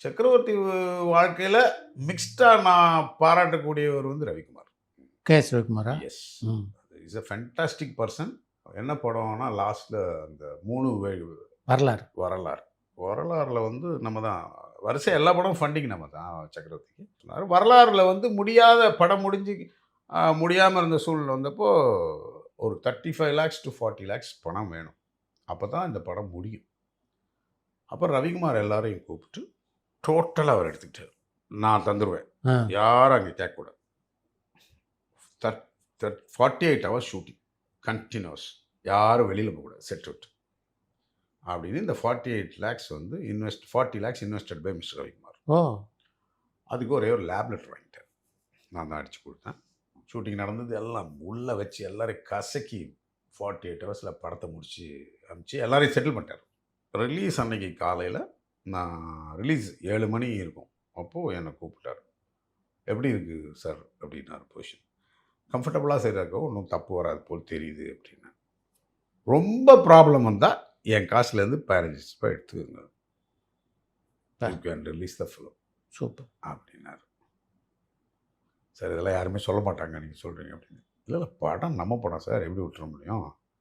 சக்கரவர்த்தி வாழ்க்கையில் மிக்ஸ்டாக நான் பாராட்டக்கூடியவர் வந்து ரவிக்குமார். கேஎஸ் ரவிக்குமாரா? Yes, is a fantastic person. என்ன படம்னா லாஸ்ட்டில் அந்த 3 வரலாறில் வந்து நம்ம தான் வரிசை எல்லா படமும் ஃபண்டிங் நம்ம தான் சக்கரவர்த்திக்கு சொன்னார். வரலாறில் வந்து முடியாத படம் முடியாமல் இருந்த சூழ்நிலை வந்தப்போ ஒரு 35 lakhs to 40 lakhs பணம் வேணும். அப்போ தான் இந்த படம் முடியும். அப்போ ரவிக்குமார் எல்லாரையும் கூப்பிட்டு டோட்டலாக அவர் எடுத்துக்கிட்டார். நான் தந்துடுவேன், யாரும் அங்கே கேட்கக்கூடாது. 48 hours ஷூட்டிங் கண்டினியூஸ், யாரும் வெளியில் போகக்கூடாது செட் அவுட் அப்படின்னு. இந்த 48 lakhs வந்து 40 lakhs invested by mister Ravikumar. அதுக்கு ஒரே ஒரு லேப் லெட்டர் வாங்கிட்டார். நான் தான் அடித்து கொடுத்தேன். ஷூட்டிங் நடந்தது எல்லாம் உள்ளே வச்சு எல்லாரையும் கசக்கி 48 ஹவர்ஸில் படத்தை முடித்து அனுப்பிச்சு எல்லாரையும் செட்டில் பண்ணிட்டார். ரிலீஸ் அன்னைக்கு காலையில் நான் ரிலீஸ் 7 மணி இருக்கும். அப்போது என்னை கூப்பிட்டார். எப்படி இருக்குது சார் அப்படின்னாரு. பொசிஷன் கம்ஃபர்டபுளாக செய்கிறாக்கோ ஒன்றும் தப்பு வராது போல் தெரியுது அப்படின்னா. ரொம்ப ப்ராப்ளம் வந்தால் என் காசுலேருந்து 15 ரூபாய் எடுத்துக்கோங்க, you can release the film. Super அப்படின்னாரு. சார் இதெல்லாம் யாருமே சொல்ல மாட்டாங்க, நீங்கள் சொல்கிறீங்க அப்படின்னு. இல்லை படம் நம்ம படம் சார், எப்படி விட்டுற முடியும்?